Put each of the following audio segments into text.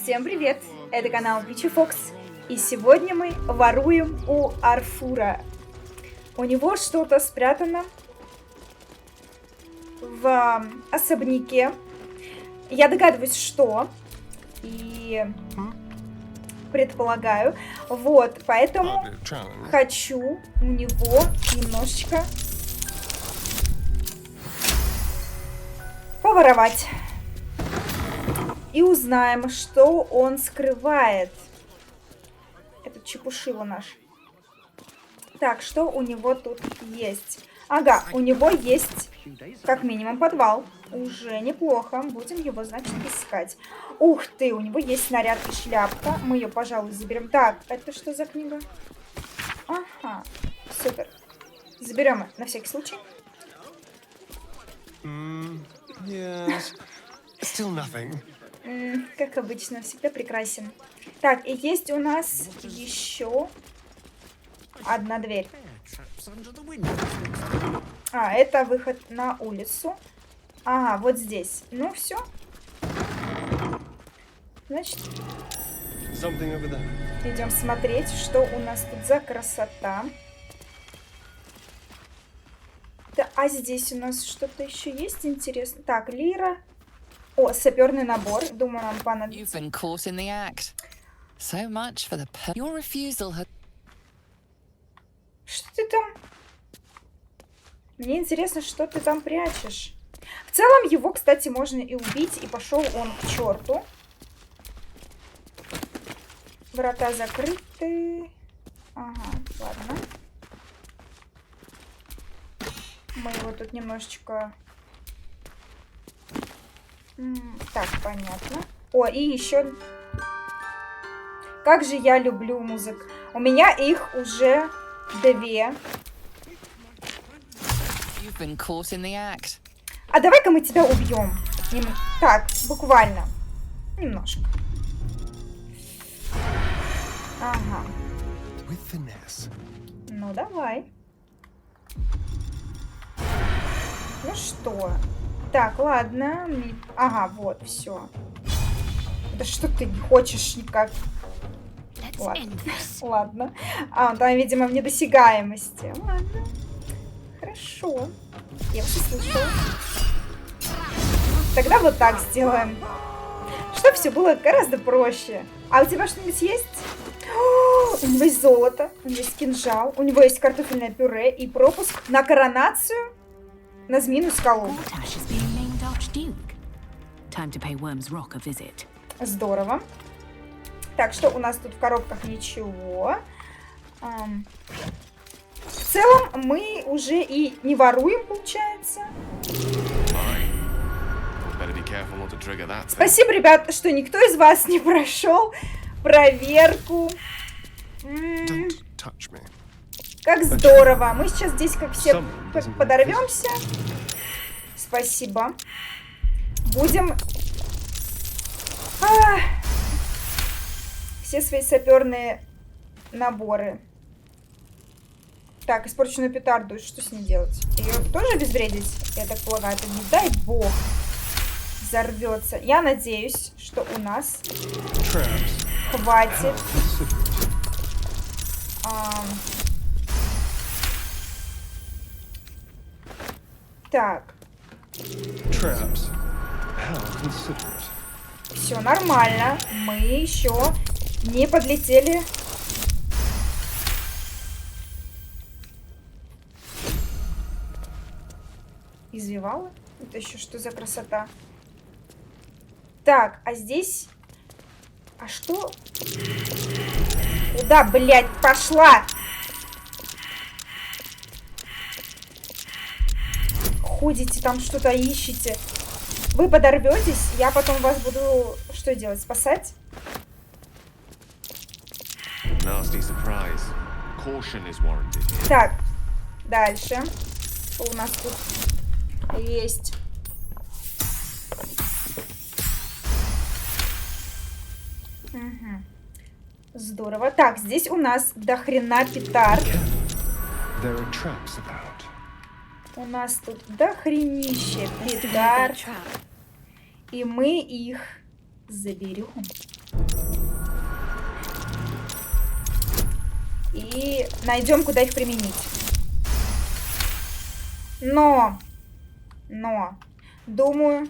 Всем привет! Это канал Fox, и сегодня мы воруем у Афгура. У него что-то спрятано в особняке. Я догадываюсь, что. И предполагаю. Вот, поэтому хочу у него немножечко поворовать. И узнаем, что он скрывает. Этот чепушило наш. Так, что у него тут есть? Ага, у него есть как минимум подвал. Уже неплохо. Будем его, значит, искать. Ух ты, у него есть снаряд и шляпка. Мы ее, пожалуй, заберем. Так, это что за книга? Ага, супер. Заберем на всякий случай. Как обычно, всегда прекрасен. Так, и есть у нас еще одна дверь. А, это выход на улицу. Ага, вот здесь. Ну, все. Значит, идем смотреть, что у нас тут за красота. Да, а здесь у нас что-то еще есть интересно. Так, лира. О, саперный набор. Думаю, нам понадобится. Что ты там? Мне интересно, что ты там прячешь. В целом, его, кстати, можно и убить. И пошел он к черту. Врата закрыты. Ага, ладно. Мы его тут немножечко... Так, понятно. О, и еще... Как же я люблю музыку. У меня их уже 2. А давай-ка мы тебя убьем. Так, буквально. Немножко. Ага. Ну, давай. Ну что? Так, ладно. Ага, вот, все. Да что ты не хочешь никак? Ладно. Ладно. А, он там, видимо, в недосягаемости. Ладно. Хорошо. Я все слышала. Тогда вот так сделаем. Чтобы все было гораздо проще. А у тебя что-нибудь есть? О, у него есть золото, у него есть кинжал, у него есть картофельное пюре и пропуск на коронацию на Змеиную Скалу. Здорово. Так, что у нас тут в коробках? Ничего. В целом мы уже и не воруем, получается. Спасибо, ребят, что никто из вас не прошел проверку. Как здорово. Мы сейчас здесь как все подорвемся. Спасибо. Будем все свои саперные наборы. Так, испорченную петарду. Что с ней делать? Ее тоже обезвредить? Я так полагаю. Это не дай бог взорвется. Я надеюсь, что у нас хватит. Так. Все нормально. Мы еще не подлетели. Извивала? Это еще что за красота? Так, а здесь... А что? Куда, блядь, пошла? Ходите, там что-то ищете. Вы подорветесь, я потом вас буду... Что делать? Спасать? Так, дальше. Что у нас тут есть? Угу. Здорово. Так, здесь у нас дохрена петард. У нас тут дохренище петард. И мы их заберем. и найдем, куда их применить. Но, думаю,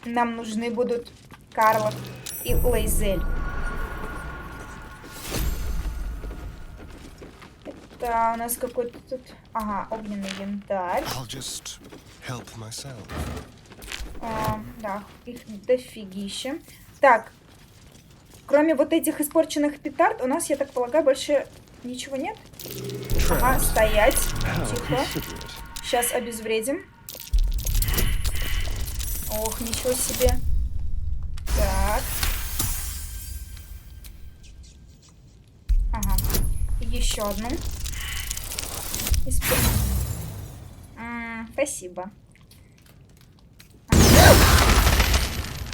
нам нужны будут Карлов и Лейзель. Это у нас какой-то тут... Ага, огненный янтарь. Да, их дофигища. Так, кроме вот этих испорченных петард, у нас, я так полагаю, больше ничего нет? Ага, стоять. Тихо. Сейчас обезвредим. Ох, ничего себе. Так. Ага. Еще одну. Спасибо.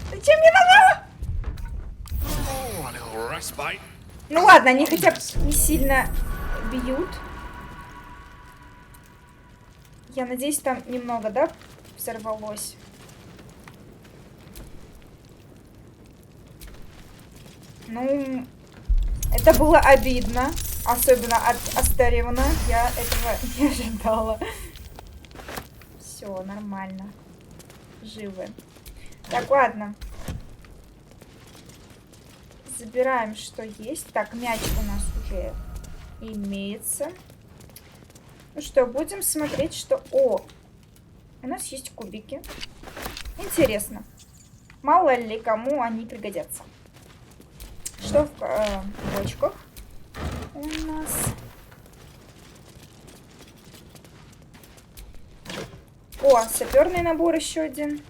Зачем мне надо? Ну ладно, они хотя бы не сильно бьют. Я надеюсь, там немного, да, взорвалось. Ну, это было обидно. Особенно от Астариона. Я этого не ожидала. Все, нормально. Живы. Так, ладно. Забираем, что есть. Так, мяч у нас уже имеется. Ну что, будем смотреть, что... О! У нас есть кубики. Интересно. Мало ли кому они пригодятся. Что в бочках у нас? О, саперный набор еще один.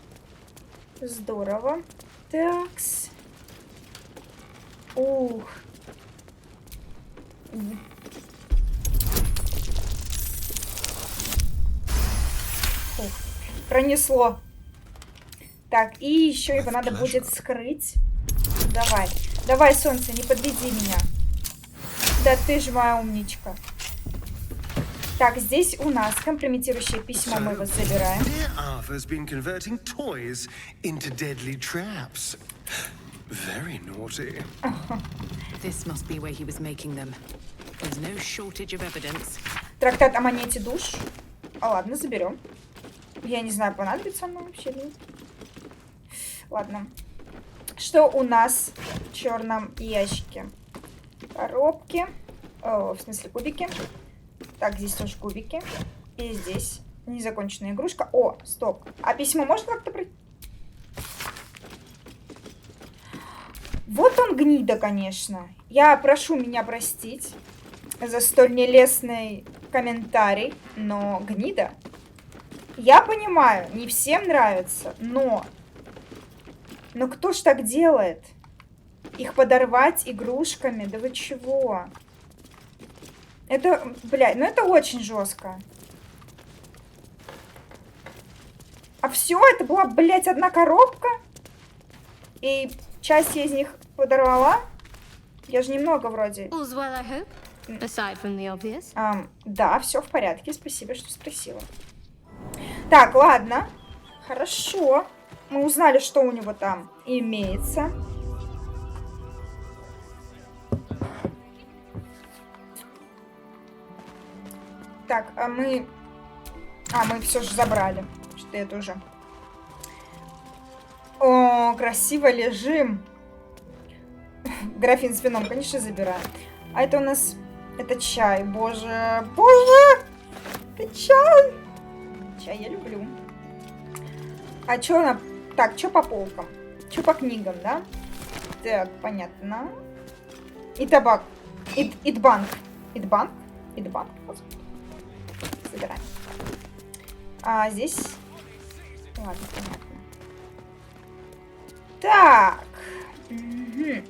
Здорово. Такс. Ух. Ух. Пронесло. Так, и еще его надо будет скрыть. Давай. Давай, солнце, не подведи меня. Да ты же моя умничка. Так, здесь у нас компрометирующее письмо, мы его забираем. Трактат о монете душ. Ладно, заберем. Я не знаю, понадобится оно вообще или нет. Ладно. Что у нас в черном ящике? Коробки. О, в смысле кубики. Так, здесь тоже кубики. И здесь незаконченная игрушка. О, стоп. А письмо можно как-то... Вот он гнида, конечно. Я прошу меня простить за столь нелестный комментарий, но гнида. Я понимаю, не всем нравится, но... Но кто ж так делает? Их подорвать игрушками? Да вы чего? Это, блядь, ну это очень жестко. А все, это была, блядь, одна коробка? И часть из них подорвала? Я же немного вроде. Да, все в порядке, спасибо, что спросила. Так, ладно. Хорошо. Мы узнали, что у него там имеется. Так, а мы все же забрали. Что это уже. О, красиво лежим. Графин с вином, конечно, забираем. А это у нас... Это чай. Боже, боже! Это чай! Чай я люблю. А что на... Так, что по полкам? Что по книгам, да? Так, понятно. И табак. Итбанк. Итбанк? Итбанк. Собираем. А здесь... Ладно, понятно. Так. Угу.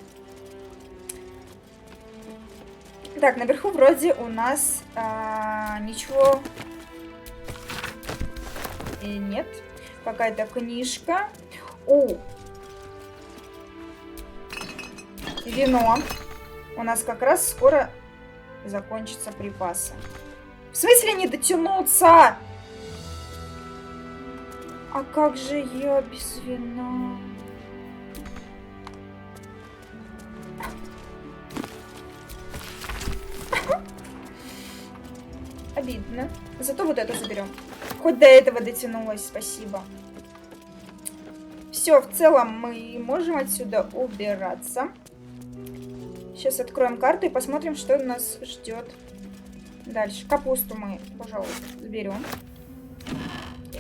Так, наверху вроде у нас ничего и нет. Какая-то книжка. О! Вино. У нас как раз скоро закончатся припасы. В смысле не дотянуться? А как же я без вина? Обидно. Зато вот это заберем. Хоть до этого дотянулась, спасибо. Все, в целом мы можем отсюда убираться. Сейчас откроем карту и посмотрим, что нас ждет дальше. Капусту мы, пожалуйста, заберем.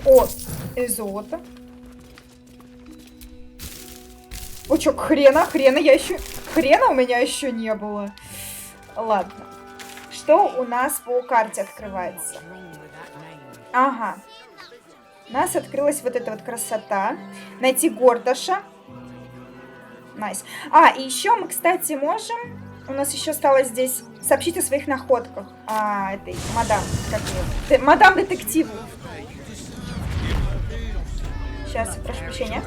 О, золото. О, чё, хрена я еще... Хрена у меня еще не было. Ладно. Что у нас по карте открывается? Ага. У нас открылась вот эта вот красота. Найти Горташа. Найс. А, и еще мы, кстати, можем... У нас еще осталось здесь сообщить о своих находках. Этой мадам. Как ее? Мадам-детективу. Сейчас, прошу прощения.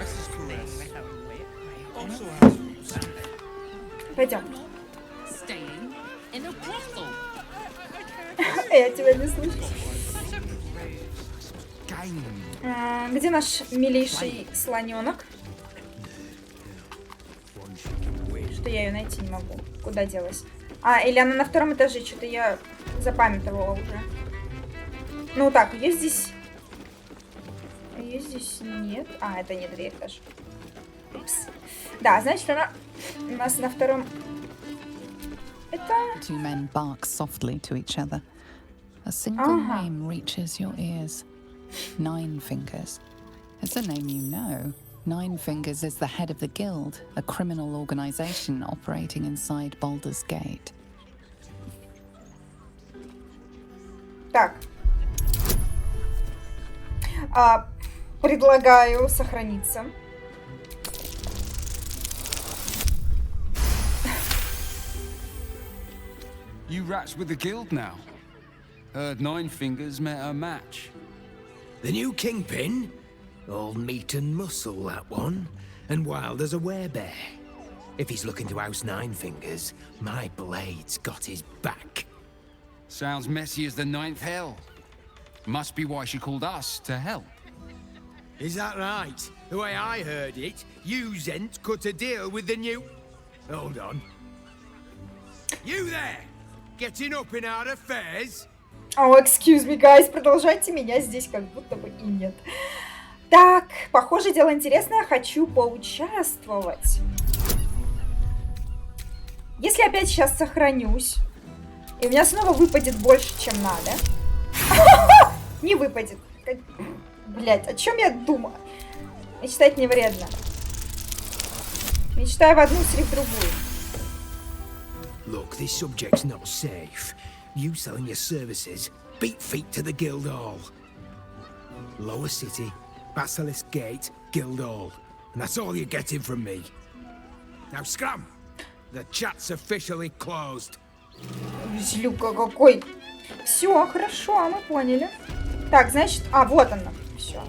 Пойдем. Я тебя не слышу. Где наш милейший слоненок? Что я ее найти не могу. Куда делась? Или она на втором этаже. Что-то я запамятовала уже. Ну так, ее здесь... Ее здесь нет. Это не дверь даже. Упс. Да, значит, она у нас на втором... Это... Two men bark softly to each other. A single name reaches your ears. Nine Fingers. It's a name you know. Nine Fingers is the head of the Guild, a criminal organization operating inside Baldur's Gate. Так. Предлагаю сохраниться. You rats with the guild now. Heard Nine Fingers met her match. The new kingpin? All meat and muscle, that one. And wild as a werebear. If he's looking to oust Nine Fingers, my blade's got his back. Sounds messy as the ninth hell. Must be why she called us to help. Is that right? The way I heard it, you Zent cut a deal with the new... Hold on. You there! Getting up in our affairs? Excuse me, guys, продолжайте, меня здесь как будто бы и нет. Так, похоже, дело интересное, хочу поучаствовать. Если опять сейчас сохранюсь, и у меня снова выпадет больше, чем надо. Не выпадет. Блять, о чем я думаю? Мечтать не вредно. Мечтаю в одну, сри в другую. Look, this subject's not safe. You selling your services, beat feet to the Guildhall. Lower City, Basilisk Gate, Guildhall. And that's all you're getting from me. Now scram! The chat's officially closed. Злюка какой. Все, хорошо, мы поняли. Так, значит... вот она. Все.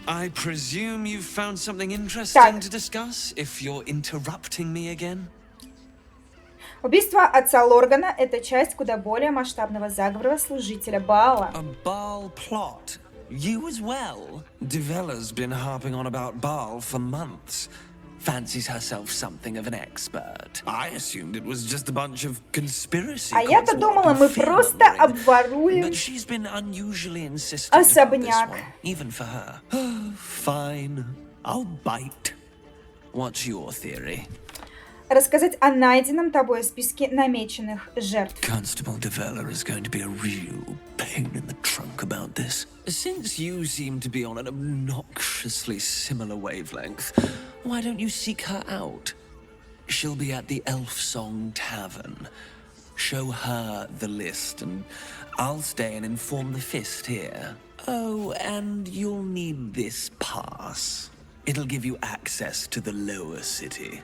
I presume you've found something interesting to discuss, if you're interrupting me again? Убийство отца Лоргана – это часть куда более масштабного заговора служителя Баала. A Baal plot? You as well? Devella's been harping on about Baal for months. Fancies herself something of an expert. I assumed it was just a bunch of conspiracy. Я-то думала, мы просто обворуем But she's been unusually insistent особняк. about this one, even for her. Fine, I'll bite. What's your theory? Рассказать о найденном тобой списке намеченных жертв. Constable Devella is going to be a real pain in the trunk about this. Since you seem to be on an obnoxiously similar wavelength, why don't you seek her out? She'll be at the Elf Song Tavern. Show her the list and I'll stay and inform the Fist here. Oh, and you'll need this pass. It'll give you access to the lower city.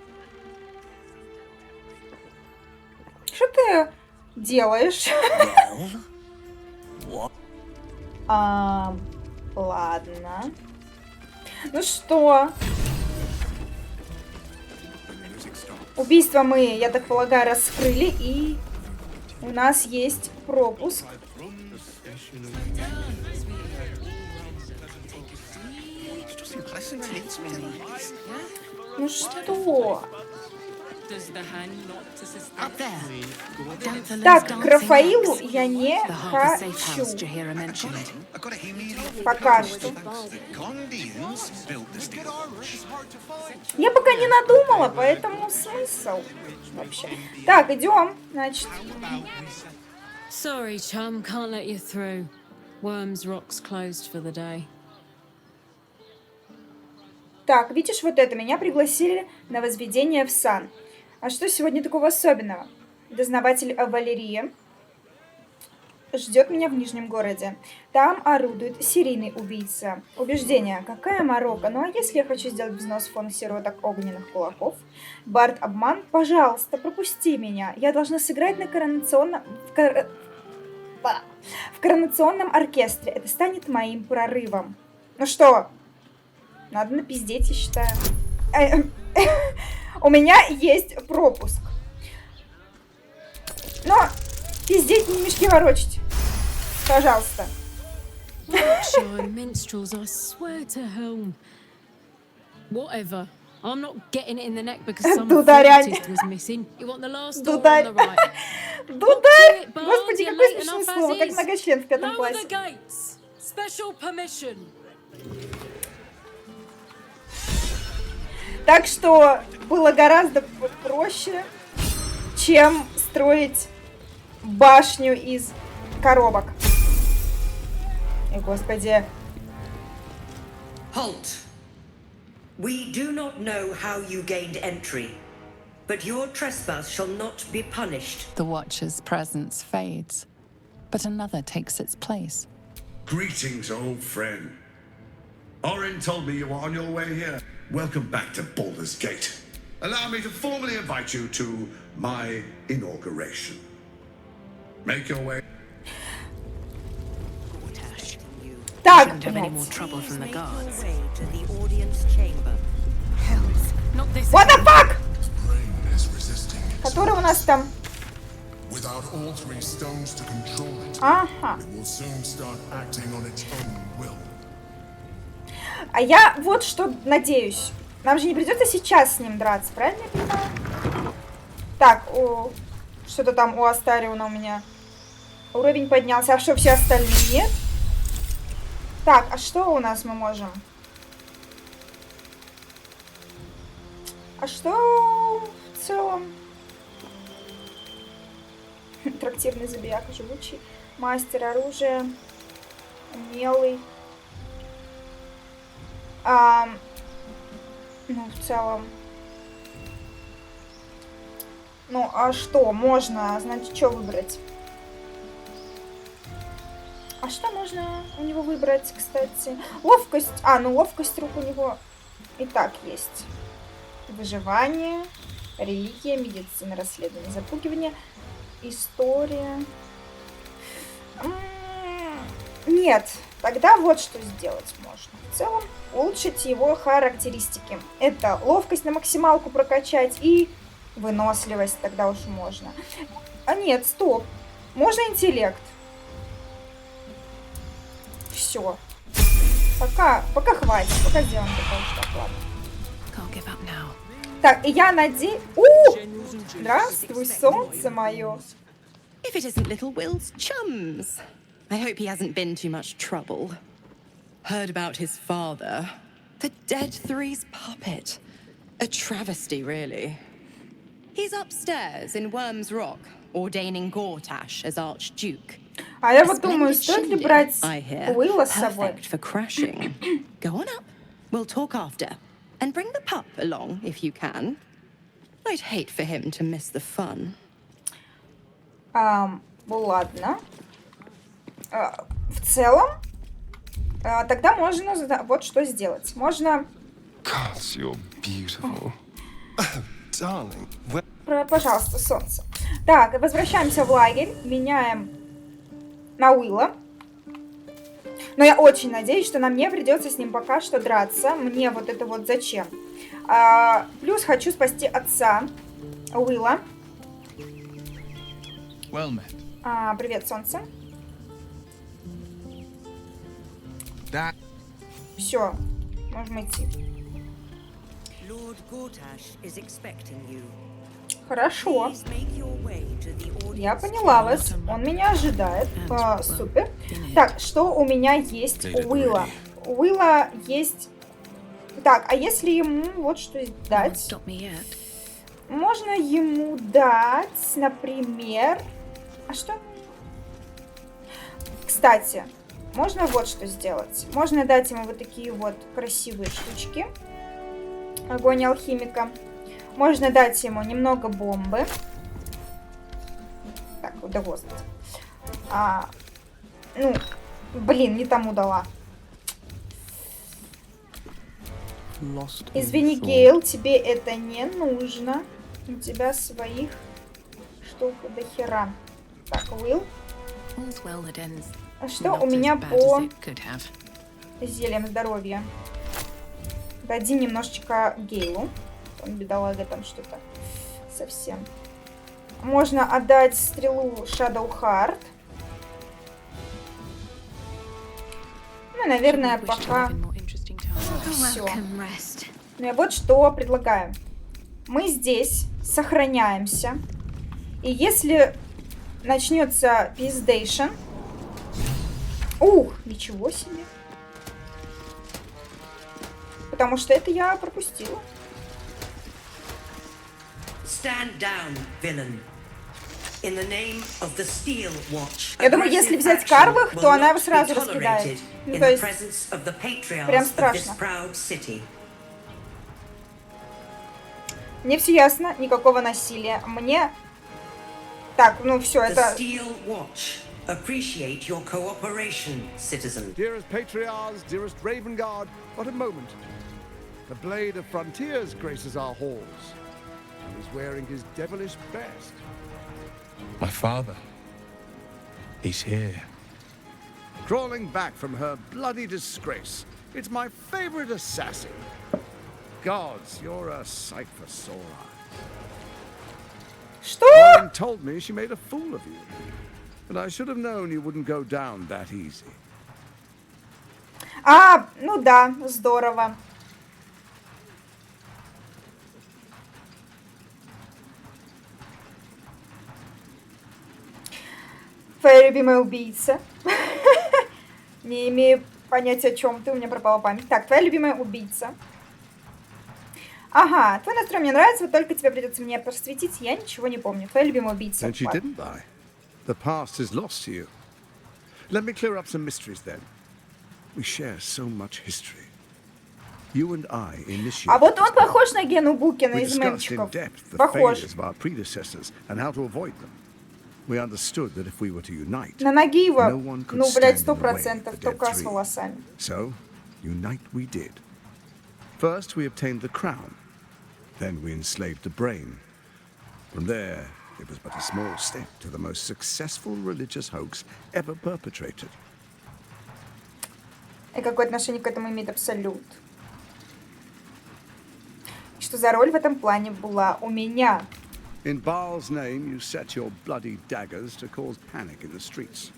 Что ты делаешь? Ладно. Ну что? Убийство мы, я так полагаю, раскрыли, и у нас есть пропуск. Ну что? Так, к Рафаилу я не хочу. Пока что. Я пока не надумала, поэтому смысл вообще. Так, идем, значит. Sorry, chum, can't let you through. Worms Rock's closed for the day. Так, видишь, вот это, меня пригласили на возведение в сан. А что сегодня такого особенного? Дознаватель Валерия ждет меня в Нижнем городе. Там орудует серийный убийца. Убеждение. Какая морока? Ну а если я хочу сделать взнос в фонд сироток огненных кулаков? Бард обман? Пожалуйста, пропусти меня. Я должна сыграть на коронационном... в коронационном оркестре. Это станет моим прорывом. Ну что? Надо напиздеть, я считаю. У меня есть пропуск. Но пиздеть, не мешки ворочить. Пожалуйста. Minstrels, I swear to hell. Whatever. I'm not getting it in the neck because some flautist was missing. You want the last door on the right. Дударь! Господи, какое смешное слово, как многочлен в 5 классе. Special permission. Так что было гораздо проще, чем строить башню из коробок. Ой, господи. Halt! We do not know how you gained entry, but your trespass shall not be punished. The Watcher's presence fades, but another takes its place. Greetings, old friend. Orin told me you were on your way here. Welcome back to Baldur's Gate. Allow me to formally invite you to my inauguration. Make your way. Так, what the fuck? Который у нас там? Ага. А я вот что надеюсь. Нам же не придется сейчас с ним драться, правильно я понимаю? Так, что-то там у Астариона у меня уровень поднялся. А что, все остальные нет? Так, а что у нас мы можем? А что в целом? Трактирный забияка, живучий. Мастер оружия. Умелый. Ну, в целом. Ну, а что можно? Значит, что выбрать? А что можно у него выбрать, кстати? Ловкость. Ну ловкость рук у него и так есть. Выживание, религия, медицина, расследование, запугивание, история. Нет, тогда вот что сделать можно. В целом, улучшить его характеристики. Это ловкость на максималку прокачать и выносливость тогда уж можно. А нет, стоп. Можно интеллект. Все. Пока хватит. Пока сделаем такой оклад. Так, и я надеюсь... Здравствуй, солнце мое. If it isn't little Will's chums. I hope he hasn't been too much trouble. Heard about his father. The Dead Three's puppet. A travesty, really. He's upstairs in Worms Rock, ordaining Gortash as Archduke. А я вот думаю, стоит ли брать Уилла с собой? Perfect for crashing. Go on up. We'll talk after. And bring the pup along, if you can. I'd hate for him to miss the fun. Ладно. В целом, тогда можно вот что сделать. Можно... Пожалуйста, солнце. Так, возвращаемся в лагерь. Меняем на Уилла. Но я очень надеюсь, что нам не придется с ним пока что драться. Мне вот это вот зачем? Плюс хочу спасти отца Уилла. Привет, солнце. Да. Все, можем идти. Lord Gortash is expecting you. Хорошо. Я поняла вас. Он меня ожидает. Супер. Так, что у меня есть у Уилла? У Уилла есть... Так, а если ему вот что дать? Можно ему дать, например... А что? Кстати, можно вот что сделать. Можно дать ему вот такие вот красивые штучки. Огонь алхимика. Можно дать ему немного бомбы. Так, да господи. Ну, блин, не тому дала. Извини, Гейл, тебе это не нужно. У тебя своих штук до хера. Так, Уилл. А что у меня по зельям здоровья? Дадим немножечко Гейлу. Он, бедолага, там что-то совсем. Можно отдать стрелу Shadow Heart. Ну, наверное, пока все. Ну, я вот что предлагаю. Мы здесь сохраняемся. И если начнется пиздейшн... Ух, ничего себе. Потому что это я пропустила. Я думаю, если взять Карвах, то она его сразу раскидает. Ну, то есть, прям страшно. Мне все ясно, никакого насилия. Мне... Так, ну все, это... Appreciate your cooperation, citizen. Dearest patriarchs, dearest Raven Guard, what a moment. The Blade of Frontiers graces our halls, and is wearing his devilish best. My father. He's here. Crawling back from her bloody disgrace. It's my favorite assassin. Gods, you're a sight for sore eyes. Что? Lauren told me she made a fool of you. And I should have known you wouldn't go down that easy. Ну да, здорово. Твоя любимая убийца. Не имею понятия, о чем ты, у меня пропала память. Так, твоя любимая убийца. Ага, твой настрой мне нравится, вот только тебе придется меня просветить, я ничего не помню. Твоя любимая убийца. And she didn't die. The past is lost to you. Let me clear up some mysteries then. We share so much history. You and I initiated. А вот он похож на Гену Букина из мемчиков. Похож. На ноги его, ну, блядь, 100%, только с волосами. So, unite we did. First we obtained the crown. Then we enslaved the brain. From there, it was but a small step to the most successful religious hoax ever perpetrated. И какое отношение к этому имеет Абсолют? Что за роль в этом плане была у меня? In Baal's name, you set your bloody daggers to cause panic in the streets,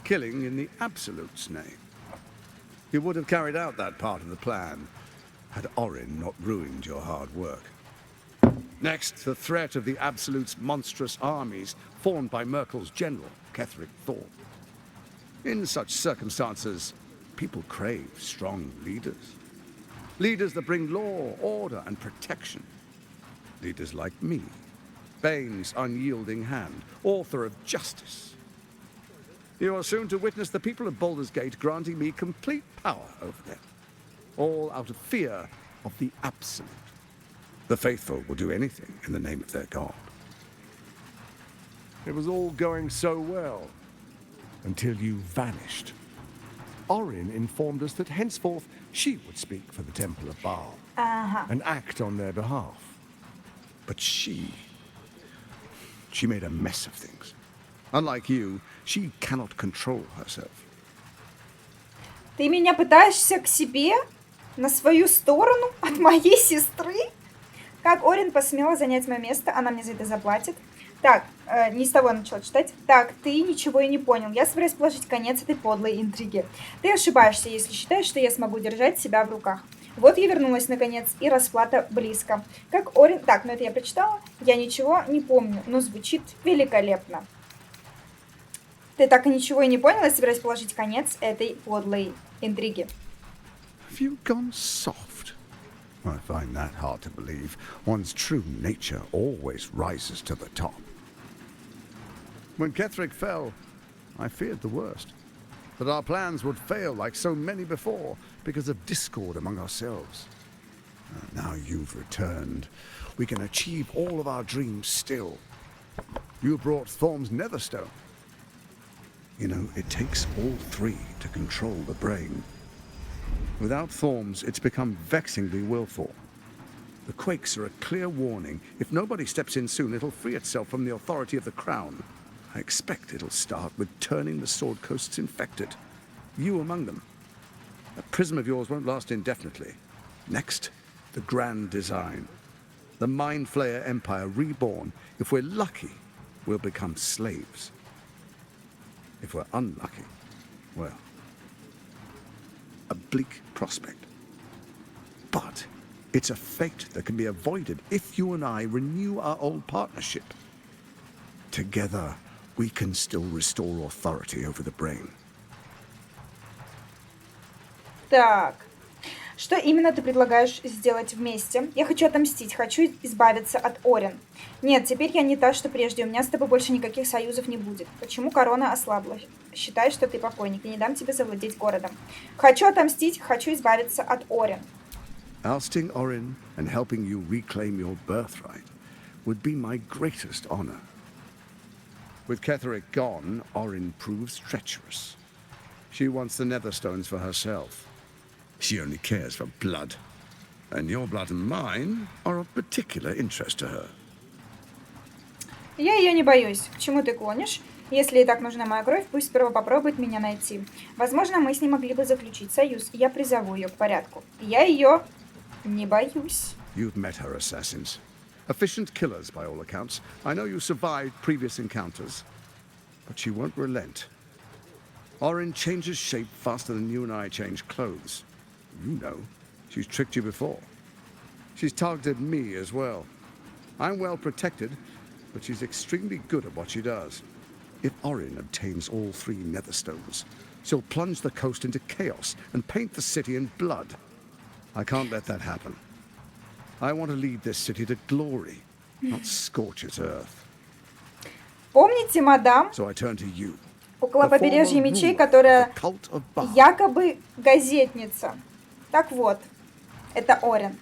killing in the Absolute's name. You would have carried out that part of the plan had Orin not ruined your hard work. Next, the threat of the Absolute's monstrous armies formed by Merkel's general, Ketheric Thorpe. In such circumstances, people crave strong leaders. Leaders that bring law, order, and protection. Leaders like me, Bane's unyielding hand, author of justice. You are soon to witness the people of Baldur's Gate granting me complete power over them, all out of fear of the Absolute. The faithful will do anything in the name of their god. It was all going so well, until you vanished. Orin informed us that henceforth she would speak for the Temple of Baal and act on their behalf. But she made a mess of things. Unlike you, she cannot control herself. Ты меня пытаешься к себе, на свою сторону, от моей сестры? Как Орин посмела занять мое место, она мне за это заплатит. Так, не с того начала читать. Так, ты ничего и не понял. Я собираюсь положить конец этой подлой интриге. Ты ошибаешься, если считаешь, что я смогу держать себя в руках. Вот я вернулась наконец, и расплата близко. Как Орин... Так, ну это я прочитала. Я ничего не помню, но звучит великолепно. Ты так и ничего и не поняла, я собираюсь положить конец этой подлой интриге. Have you gone soft? I find that hard to believe. One's true nature always rises to the top. When Ketheric fell, I feared the worst. That our plans would fail like so many before because of discord among ourselves. Now you've returned. We can achieve all of our dreams still. You brought Thorm's Netherstone. You know, it takes all three to control the brain. Without Thorm's, it's become vexingly willful. The quakes are a clear warning. If nobody steps in soon, it'll free itself from the authority of the Crown. I expect it'll start with turning the Sword Coasts infected. You among them. That prism of yours won't last indefinitely. Next, the grand design. The Mind Flayer Empire reborn. If we're lucky, we'll become slaves. If we're unlucky, well, a bleak prospect. But it's a fate that can be avoided if you and I renew our old partnership. Together, we can still restore authority over the brain. Так, что именно ты предлагаешь сделать вместе? Я хочу отомстить, хочу избавиться от Орин. Нет, теперь я не та, что прежде. У меня с тобой больше никаких союзов не будет. Почему корона ослабла? Считай, что ты покойник. Я не дам тебе завладеть городом. Хочу отомстить, хочу избавиться от Орин. Ousting Orin and helping you reclaim your birthright would be my greatest honor. With Ketheric gone, Orin proves treacherous. She wants the Netherstones for herself. She only cares for blood. And your blood and mine are of particular interest to her. Я ее не боюсь. К чему ты клонишь? Если ей так нужна моя кровь, пусть сперва попробует меня найти. Возможно, мы с ней могли бы заключить союз, и я призову ее к порядку. Я ее не боюсь. You've met her assassins. Efficient killers, by all accounts. I know you survived previous encounters. But she won't relent. Orin changes shape faster than you and I change clothes. You know, she's tricked you before. She's targeted me as well. I'm well protected, but she's extremely good at what she does. If Orin obtains all three Netherstones, she'll plunge the coast into chaos and paint the city in blood. I can't let that happen. I want to lead this city to glory, not scorch its earth. Помните, мадам, So I turn to you. около побережья мечей, которая якобы газетница. Так вот, это Орин.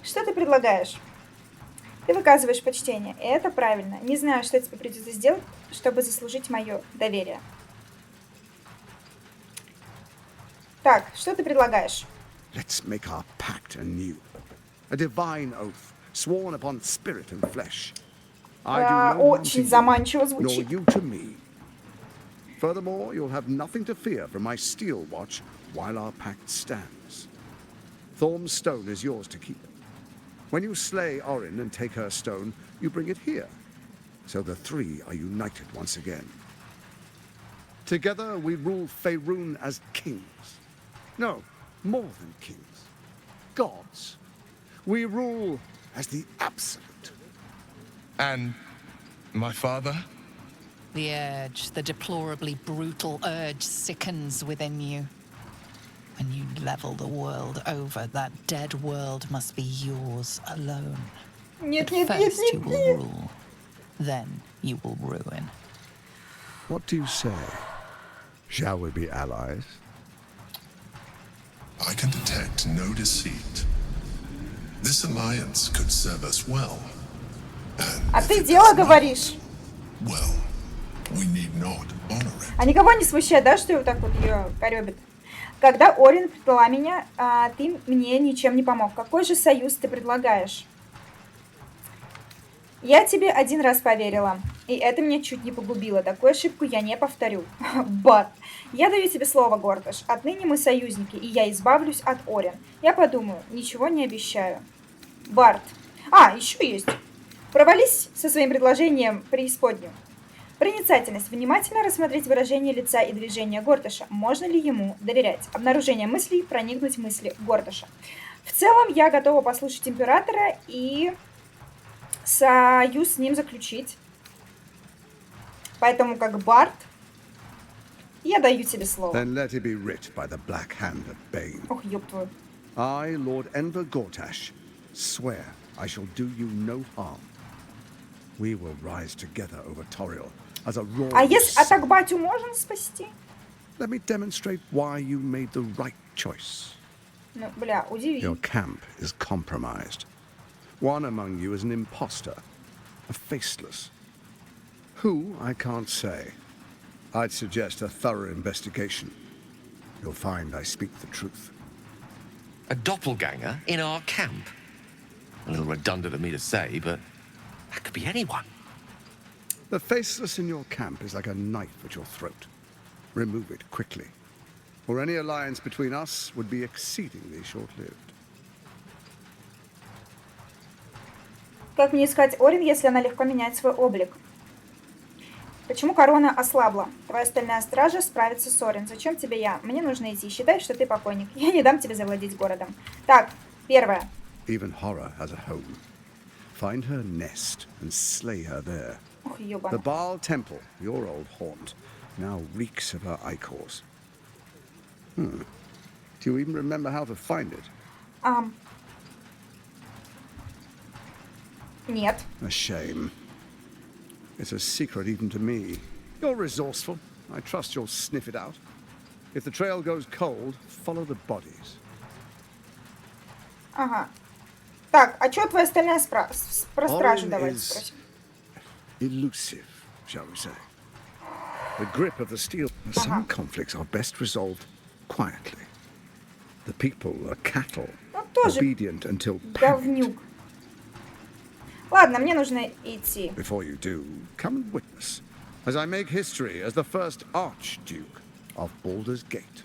Что ты предлагаешь? Ты выказываешь почтение, и это правильно. Не знаю, что тебе придется сделать, чтобы заслужить мое доверие. Так, что ты предлагаешь? Let's make our pact anew. A divine oath, sworn upon spirit and flesh. I do no harm to Очень заманчиво you, звучит. nor you to me. Furthermore, you'll have nothing to fear from my steel watch while our pact stands. Thorm's stone is yours to keep. When you slay Orin and take her stone, you bring it here. So the three are united once again. Together we rule Faerun as kings. No, more than kings. Gods. We rule as the absolute. And my father? The urge, the deplorably brutal urge sickens within you. When you level the world over, that dead world must be yours alone. Нет, But нет, нет, first you нет, will нет. rule, then you will ruin. What do you say? Shall we be allies? I can detect no deceit. This alliance could serve us well. And А if ты it дело does not, говоришь. well, we need not honor it. А никого не смущает, да, что вот так вот ее корёбит? Когда Орин предала меня, ты мне ничем не помог. Какой же союз ты предлагаешь? Я тебе один раз поверила, и это меня чуть не погубило. Такую ошибку я не повторю. Бат, я даю тебе слово, Горташ. Отныне мы союзники, и я избавлюсь от Орин. Я подумаю, ничего не обещаю. Барт. Еще есть. Провались со своим предложением преисподнюю. Проницательность. Внимательно рассмотреть выражение лица и движения Горташа. Можно ли ему доверять? Обнаружение мыслей. Проникнуть в мысли Горташа. В целом, я готова послушать императора и союз с ним заключить. Поэтому, как бард, я даю тебе слово. Then let it be writ by the black hand of Bane. Ох, ёб твою. I, Lord Enver Gortash, swear I shall do you no harm. We will rise together over Toriel as a royal. А если... А так батю можно спасти? Let me demonstrate why you made the right choice. Ну, бля, удиви. Your camp is compromised. One among you is an imposter, a faceless. Who, I can't say. I'd suggest a thorough investigation. You'll find I speak the truth. A doppelganger in our camp? A little redundant of me to say, but that could be anyone. The faceless in your camp is like a knife at your throat. Remove it quickly, or any alliance between us would be exceedingly short-lived. Как мне искать Орин, если она легко меняет свой облик? Почему корона ослабла? Твоя стальная стража справится с Орин. Зачем тебе я? Мне нужно идти. Считай, что ты покойник. Я не дам тебе завладеть городом. Так, первое. Even horror has a home. Find her nest and slay her there. Ох, ёбана. The Baal Temple, your old haunt, now reeks of her ichors. Do you even remember how to find it? Нет. A shame. It's a secret even to me. You're resourceful. I trust you'll sniff it out. If the trail goes cold, follow the bodies. Ага. Так, а чё твоя стальная про стражу? Давайте спросим. Elusive, shall we say. The grip of the steel. Some conflicts are best resolved quietly. The people are cattle, obedient until говнюк. Ладно, мне нужно идти. Before you do, come and witness, as I make history as the first Archduke of Baldur's Gate.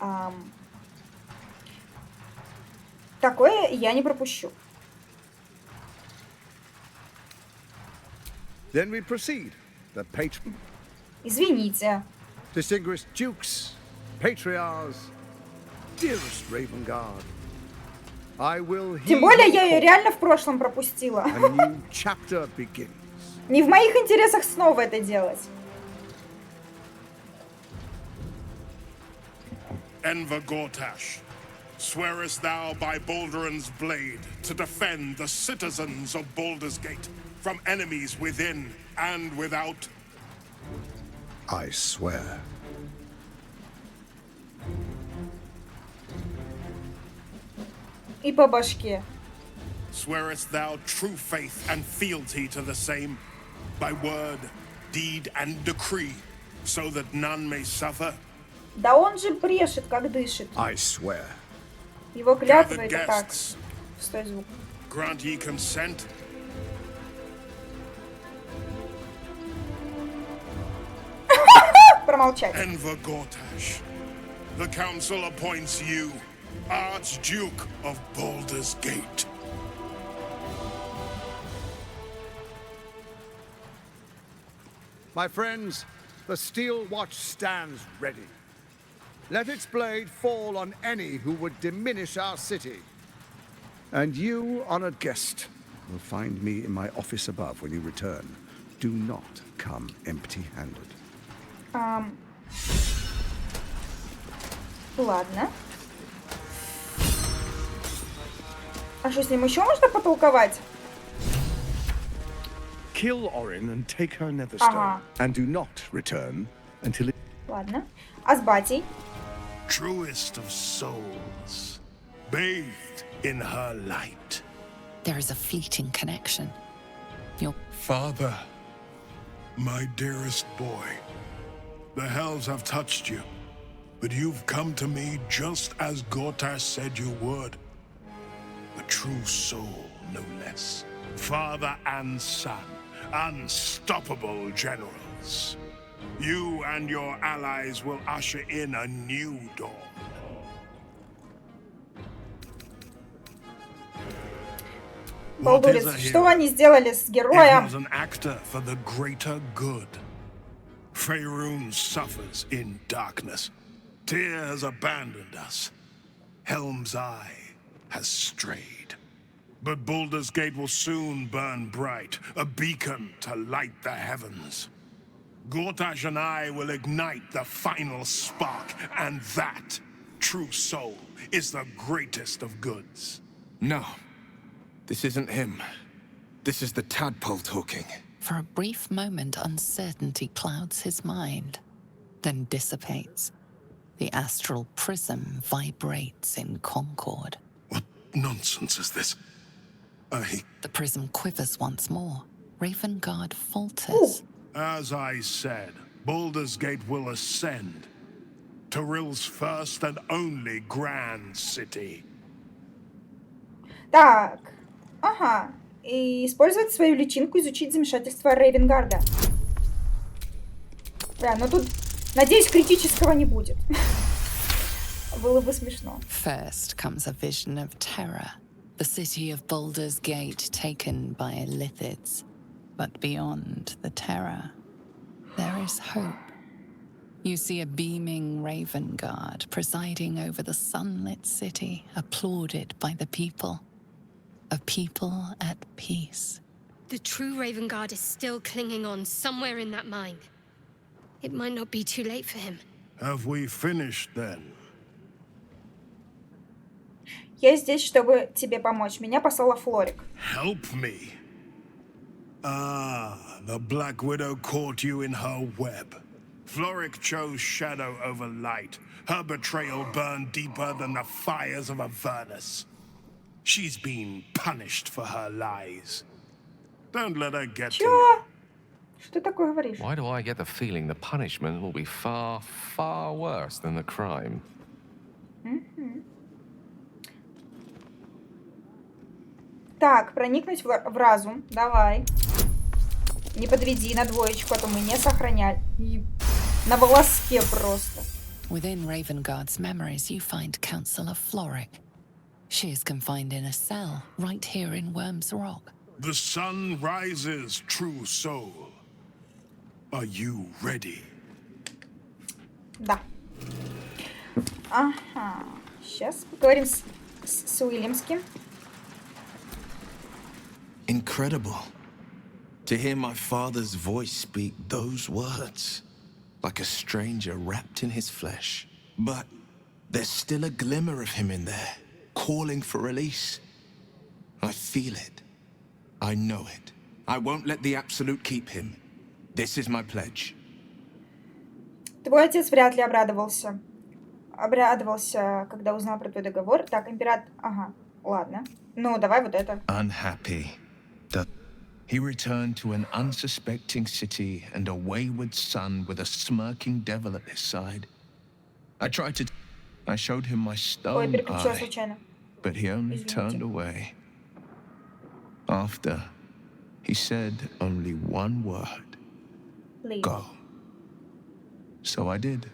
Такое я не пропущу. Then we proceed. The patron. Извините. Distinguished dukes, patriarchs, dearest Ravengard. I will Тем более я ее реально в прошлом пропустила. A new chapter begins. Не в моих интересах снова это делать. Enver Gortash, swearest thou by Baldur's blade to defend the citizens of Baldur's Gate from enemies within and without? I swear. И по башке. Swearest thou true faith and fealty to the same, by word, deed, and decree, so that none may suffer? Да он же брешет, как дышит. I swear. Его клятва это так. Стой, звук. Grant ye consent? Промолчать. Enver Gortash, the council appoints you Archduke of Baldur's Gate. My friends, the steel watch stands ready. Let its blade fall on any who would diminish our city. And you, honored guest, will find me in my office above when you return. Do not come empty-handed. Ладно. А что с ним еще можно потолковать? Kill Orin and take her netherstone, and do not return until it... Ладно. А с батей? Truest of souls, bathed in her light. There is a fleeting connection. Your father, my dearest boy. The hells have touched you, but you've come to me just as Gortash said you would. A true soul, no less. Father and son, unstoppable generals. You and your allies will usher in a new dawn. Балдурец, что они сделали с героем? It was an actor for the greater good. Faerun suffers in darkness. Tyr has abandoned us. Helm's Eye has strayed. But Baldur's Gate will soon burn bright, a beacon to light the heavens. Gortash and I will ignite the final spark, and that, true soul, is the greatest of goods. No. This isn't him. This is the tadpole talking. For a brief moment, uncertainty clouds his mind, then dissipates. The astral prism vibrates in concord. What nonsense is this? The prism quivers once more. Ravengard falters. As I said, Baldur's Gate will ascend. Torill's first and only grand city. Так, ага. И использовать свою личинку, изучить замешательство Рейвенгарда. Да, но тут, надеюсь, критического не будет. Было бы смешно. First comes a vision of terror. The city of Baldur's Gate taken by Lithids. But beyond the terror, there is hope. You see a beaming Ravengard presiding over the sunlit city, applauded by the people. A people at peace. The true Ravengard is still clinging on somewhere in that mine. It might not be too late for him. Have we finished then? Я здесь, чтобы тебе помочь. Меня послала Флорик. Help me. Ah, the Black Widow caught you in her web. Floric chose shadow over light. Her betrayal burned deeper than the fires of Avernus. She's been punished for her lies. Don't let her get to you. Что ты такое говоришь? Why do I get the feeling the punishment will be far, far worse than the crime? Так, проникнуть в разум. Давай. Не подведи на двоечку, а то мы не сохраняли. И на волоске просто. Within Ravengard's memories, you find Councillor Floric. She is confined in a cell right here in Worm's Rock. The sun rises, true soul. Are you ready? Да. Ага. Сейчас поговорим с Уильямским. Incredible. To hear my father's voice speak those words, like a stranger wrapped in his flesh. But there's still a glimmer of him in there, calling for release. I feel it. I know it. I won't let the Absolute keep him. This is my pledge. Твой отец вряд ли обрадовался. Когда узнал про твой договор. Так, император... Ага, ладно. Ну, давай вот это. Unhappy. He returned to an unsuspecting city and a wayward son with a smirking devil at his side. I showed him my stone eye, but he only turned away. After, he said only one word. Leave. Go. So I did.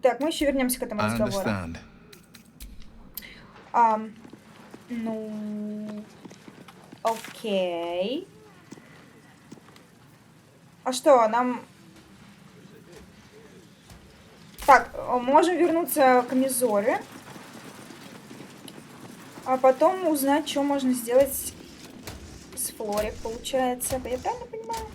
Так, мы еще вернемся к этому разговору. Ну... Окей. А что, нам... Так, можем вернуться к Мизоре. А потом узнать, что можно сделать с Флорик, получается. Я правильно понимаю?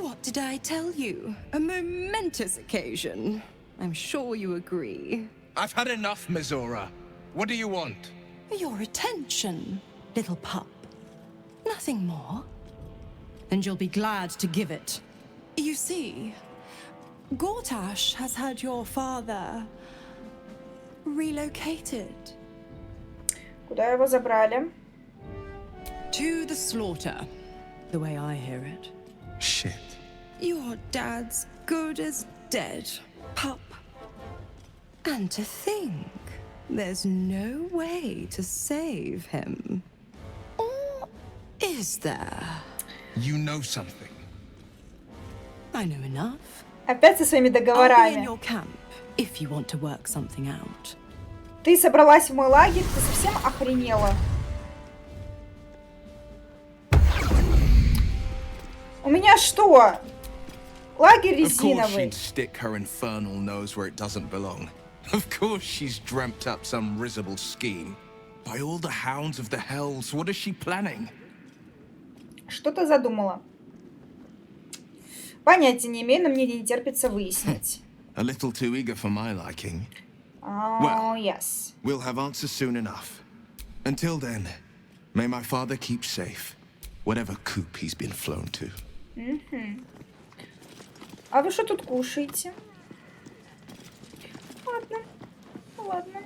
What did I tell you? A momentous occasion. I'm sure you agree. I've had enough, Mizora. What do you want? Your attention, little pup. Nothing more. And you'll be glad to give it. You see, Gortash has had your father relocated. Куда его забрали? To the slaughter, the way I hear it. Shit. Your dad's good as dead, pup. And to think, there's no way to save him. Or is there? You know something. I know enough. Опять со своими I'll be in договорами. your camp if you want to work something out. Ты собралась в мой лагерь? Ты совсем охренела? меня что? Лагерь Of course резиновый. she'd stick her infernal nose where it doesn't belong. Of course she's dreamt up some risible scheme. By all the hounds of the hells, what is she planning? Что-то задумала. Понятия не имею, но мне не терпится выяснить. A little too eager for my liking. Oh, yes. We'll have answers soon enough. Until then, may my father keep safe, whatever coop he's been flown to. А вы что тут кушаете? Ладно, ладно.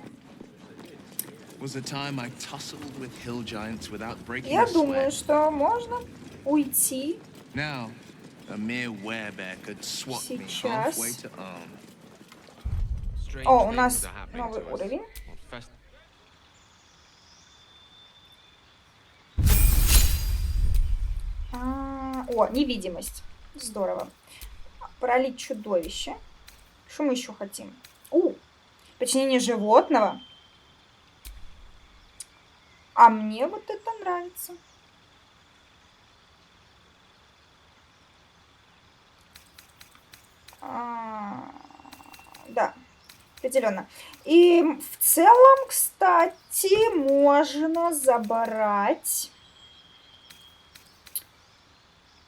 Was a time I tussled with hill giants without breaking Я a думаю, sweat. что можно уйти Now, a mere werebear could swat me сейчас. halfway to arm. О, у нас новый уровень. О, невидимость. Здорово. Пролить чудовище. Что мы еще хотим? Подчинение животного. А мне вот это нравится. Да, определенно. И в целом, кстати, можно забрать.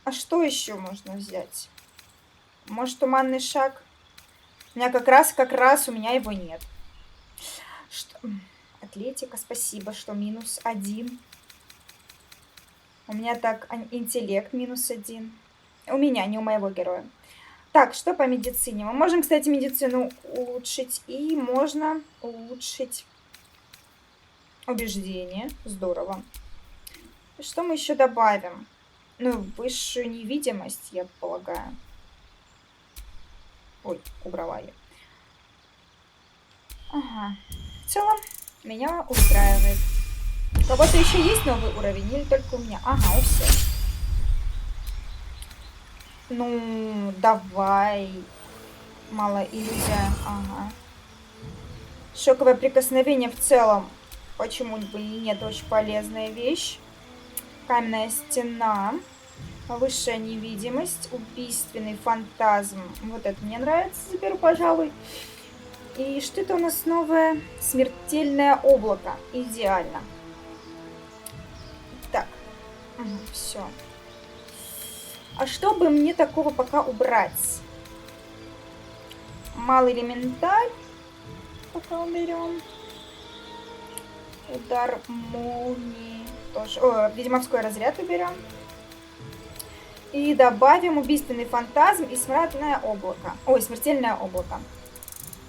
А что еще можно взять? Может, туманный шаг? У меня как раз у меня его нет. Что? Атлетика, спасибо, что -1. У меня так интеллект -1. У меня, не у моего героя. Так, что по медицине? Мы можем, кстати, медицину улучшить. И можно улучшить убеждение. Здорово. И что мы еще добавим? Ну, высшую невидимость, я полагаю. Ой, убрала я. Ага. В целом, меня устраивает. У кого-то еще есть новый уровень? Или только у меня? Ага, у всех. Ну, давай. Мало иллюзия. Ага. Шоковое прикосновение в целом. Почему бы и нет? Очень полезная вещь. Каменная стена. Высшая невидимость. Убийственный фантазм. Вот это мне нравится. Заберу, пожалуй. И что это у нас новое? Смертельное облако. Идеально. Так. Все. А что бы мне такого пока убрать? Малый элементаль. Пока уберем. Удар молнии. Тоже. О, ведьмовской разряд уберем. И добавим убийственный фантазм и смрадное облако. Ой, смертельное облако.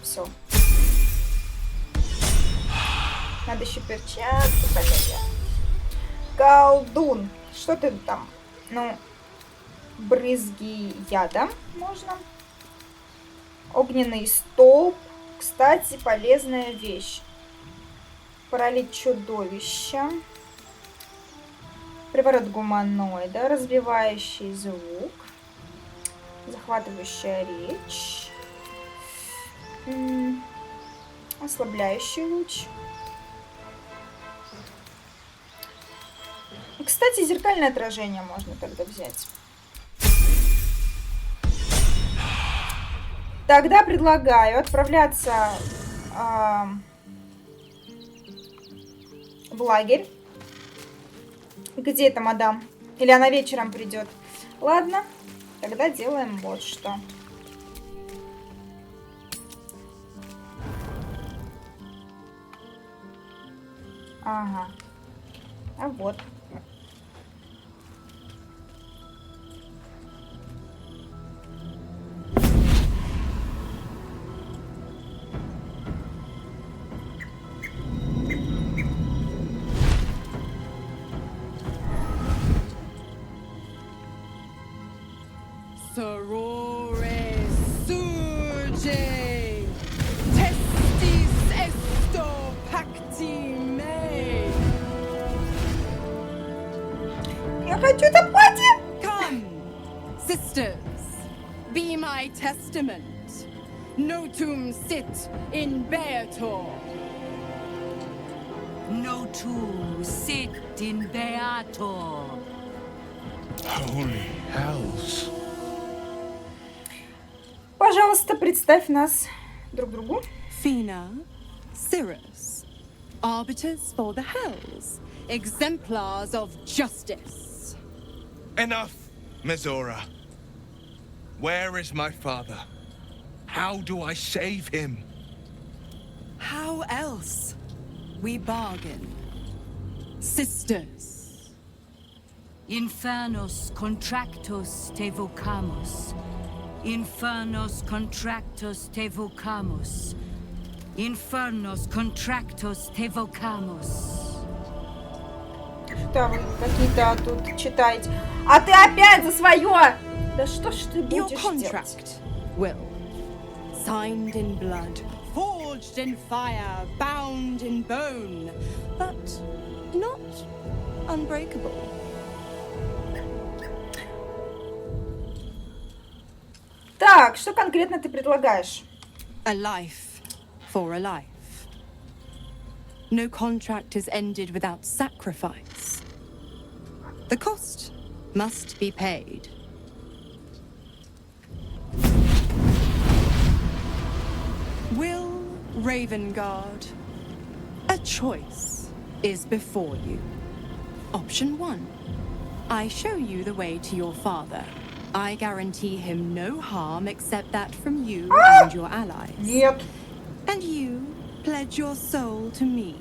Все. Надо еще перчатки поменять. Колдун. Что ты там? Ну, брызги яда можно. Огненный столб. Кстати, полезная вещь. Паралич чудовища. Приворот гуманоида. Разбивающий звук. Захватывающая речь. Ослабляющий луч. И, кстати, зеркальное отражение можно тогда взять. Тогда предлагаю отправляться в лагерь. Где эта мадам? Или она вечером придет? Ладно, тогда делаем вот что. Ага. А вот. Sorore surge, testis esto pacti me. Я хочу это платье! Come, sisters, be my testament. Notum sit in Beator. Notum sit in Beator. Holy hells. Пожалуйста, представь нас друг другу. Fina, Cirrus, arbiters for the hells, exemplars of justice. Enough, Mizora. Where is my father? How do I save him? How else? We bargain. Sisters. Infernos contractos te vocamus. Infernos contractos te vocamus. Infernos contractos te vocamus. Что вы какие-то тут читаете? А ты опять за свое! Да что ж ты будешь делать? Will. Signed in blood, forged in fire, bound in bone, but not unbreakable. Так, что конкретно ты предлагаешь? A life for a life. No contract is ended without sacrifice. The cost must be paid. Will Ravengard, a choice is before you. Option 1. I show you the way to your father. I guarantee him no harm except that from you and your allies. Yep. And you pledge your soul to me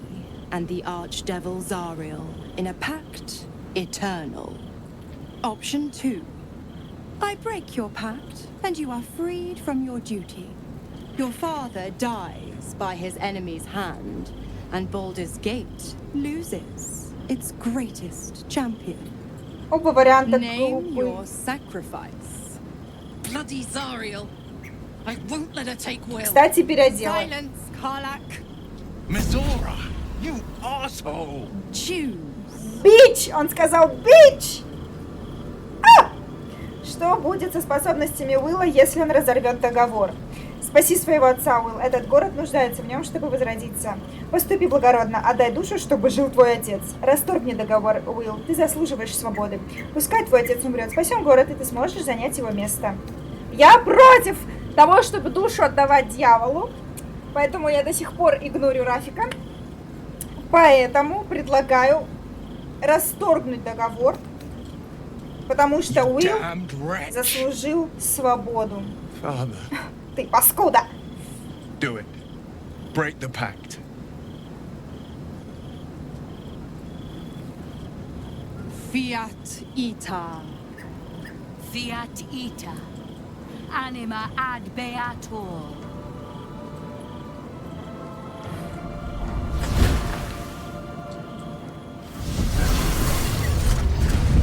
and the archdevil Zariel in a pact eternal. Option 2. I break your pact and you are freed from your duty. Your father dies by his enemy's hand, and Baldur's Gate loses its greatest champion. Оба варианта Name глупые. your sacrifice. Bloody Zariel. I won't let her take Will. Кстати, переделай. Silence, Karlak. Mizora, you asshole! Choose. Бич! Он сказал бич! А! Что будет со способностями Уилла, если он разорвет договор? Спаси своего отца, Уилл. Этот город нуждается в нем, чтобы возродиться. Поступи благородно, отдай душу, чтобы жил твой отец. Расторгни договор, Уилл. Ты заслуживаешь свободы. Пускай твой отец умрет. Спасем город, и ты сможешь занять его место. Я против того, чтобы душу отдавать дьяволу. Поэтому я до сих пор игнорю Рафика. Поэтому предлагаю расторгнуть договор. Потому что Уилл заслужил свободу. Father. Ты паскуда! Do it. Break the pact. Fiat ita. Fiat ita. Anima ad beator.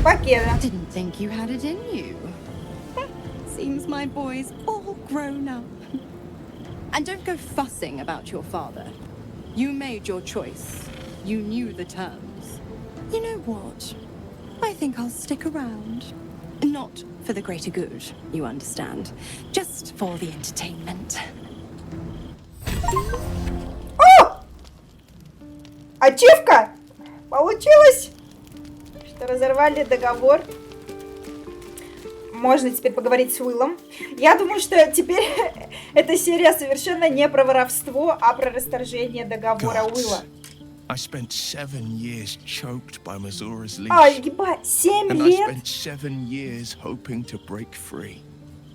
Покеда. Didn't think you had it in you. Seems my boy's all grown up. And don't go fussing about your father. You made your choice. You knew the terms. You know what? I think I'll stick around. Not for the greater good, you understand. Just for the entertainment. О! Ачивка! Получилось! Что разорвали договор. Можно теперь поговорить с Уиллом. Я думаю, что теперь эта серия совершенно не про воровство, а про расторжение договора Уилла. I spent 7 years choked by Mizora's leash. Ай, ебать, 7 And лет? I spent 7 years hoping to break free.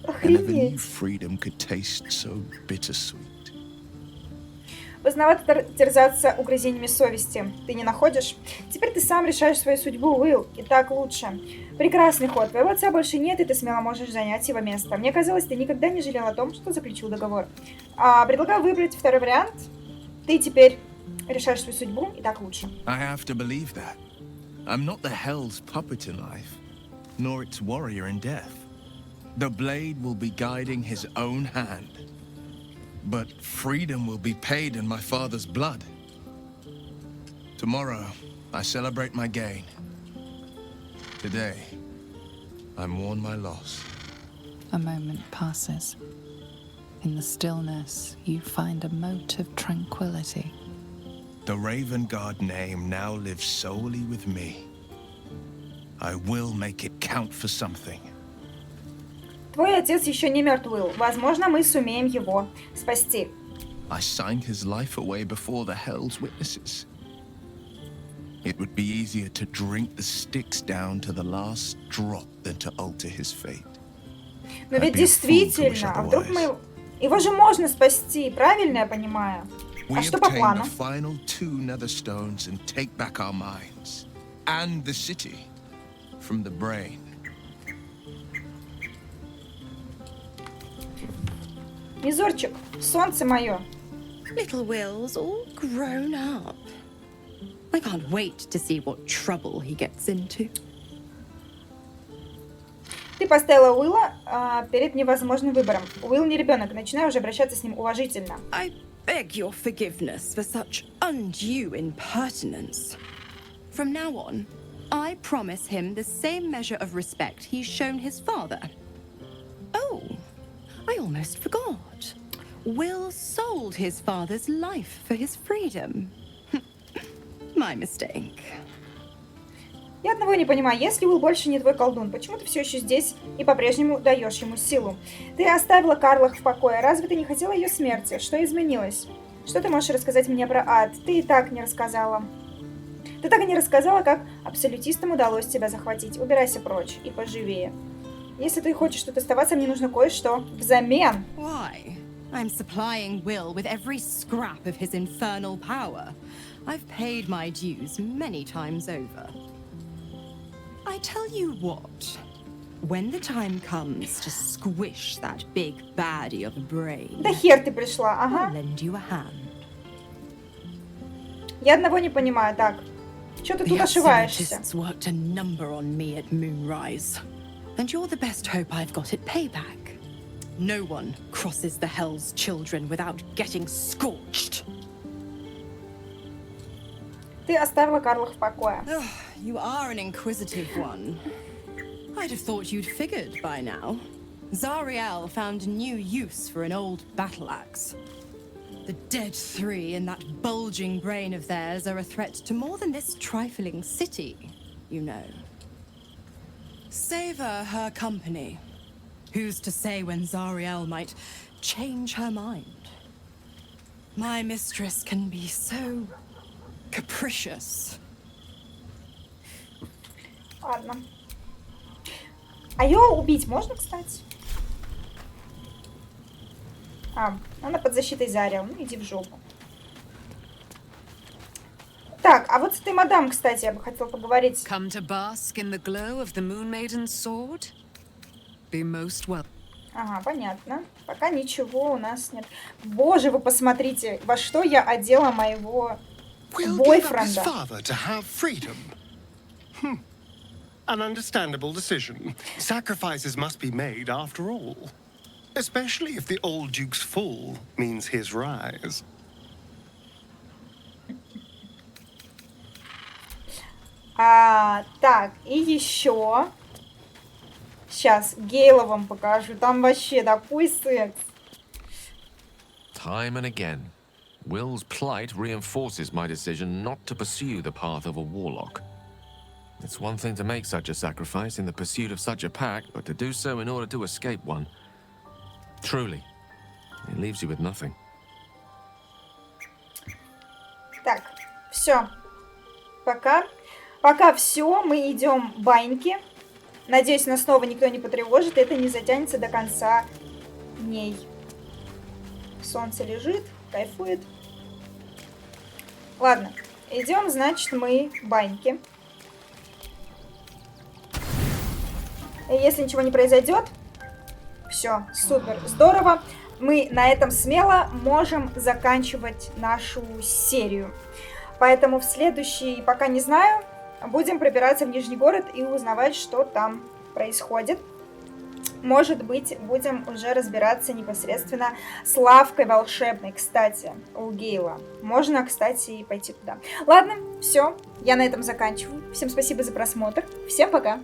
I never knew freedom could taste so bittersweet. Поздновато терзаться угрызениями совести. Ты не находишь? Теперь ты сам решаешь свою судьбу, Уилл. И так лучше. Прекрасный ход. Твоего отца больше нет, и ты смело можешь занять его место. Мне казалось, ты никогда не жалел о том, что заключил договор. Предлагаю выбрать второй вариант. Ты теперь решаешь свою судьбу, и так лучше. I have to believe that. I'm not the hell's puppet in life, nor its warrior in death. The blade will be guiding his own hand. But freedom will be paid in my father's blood. Tomorrow, I celebrate my gain. Today, I mourn my loss. A moment passes. In the stillness, you find a mote of tranquility. The Ravengard name now lives solely with me. I will make it count for something. Твой отец еще не мертв, Уилл. Возможно, мы сумеем его спасти. I signed his life away before the Hell's witnesses. It would be easier to drink the Styx down to the last drop than to alter his fate. Но ведь действительно, а вдруг мы... Его же можно спасти, правильно я понимаю? А что по плану? We obtain the final 2 nether stones and take back our minds. And the city from the brain. Мизорчик, солнце мое. Little Will's all grown up. I can't wait to see what trouble he gets into. Ты поставила Уилла перед невозможным выбором. Уилл не ребенок, начинаю уже обращаться с ним уважительно. I beg your forgiveness for such undue impertinence. From now on, I promise him the same measure of respect he's shown his father. Oh, I almost forgot. Will sold his father's life for his freedom. My mistake. Я одного не понимаю, если Уилл больше не твой колдун, почему ты все еще здесь и по-прежнему даешь ему силу? Ты оставила Карлах в покое, разве ты не хотела ее смерти? Что изменилось? Что ты можешь рассказать мне про ад? Ты и так не рассказала. Ты так и не рассказала, как абсолютистам удалось тебя захватить. Убирайся прочь и поживее. Если ты хочешь тут оставаться, мне нужно кое-что взамен. Why? I'm supplying Will with every scrap of his infernal power. I've paid my dues many times over. I tell you what, when the time comes to squish that big baddie of a brain, Да хер ты пришла, ага. I'll lend you a hand. Я одного не понимаю, так. Что ты тут ошиваешься? The worked a number on me at Moonrise, and you're the best hope I've got at payback. No one crosses the Hell's children without getting scorched. Ты оставила Карлах в покое. You are an inquisitive one. I'd have thought you'd figured by now. Zariel found a new use for an old battle axe. The dead 3 in that bulging brain of theirs are a threat to more than this trifling city, you know. Savor her company. Who's to say when Zariel might change her mind? My mistress can be so capricious. Ладно. А ее убить можно, кстати? Она под защитой Зариэл. Ну, иди в жопу. Так, а вот с этой мадам, кстати, я бы хотела поговорить. Come to bask in the glow of the Moon Maiden's sword? Be most welcome. Ага, понятно. Пока ничего у нас нет. Боже, вы посмотрите, во что я одела моего бойфренда. An understandable decision. Sacrifices must be made after all. Especially if the old Duke's fall means his rise. Так, и еще. Сейчас Гейла вам покажу. Там вообще такой секс. Time and again, Will's plight reinforces my decision not to pursue the path of a warlock. It's one thing to make such a sacrifice in the pursuit of such a pack, but to do so in order to escape one. Truly, it leaves you with nothing. Так, все. Пока все, мы идем баньки. Надеюсь, нас снова никто не потревожит, и это не затянется до конца дней. Солнце лежит, кайфует. Ладно, идем, значит, мы баньки. И если ничего не произойдет, все, супер, здорово. Мы на этом смело можем заканчивать нашу серию. Поэтому в следующий, пока не знаю, будем пробираться в Нижний город и узнавать, что там происходит. Может быть, будем уже разбираться непосредственно с лавкой волшебной, кстати, у Гейла. Можно, кстати, пойти туда. Ладно, все, я на этом заканчиваю. Всем спасибо за просмотр. Всем пока!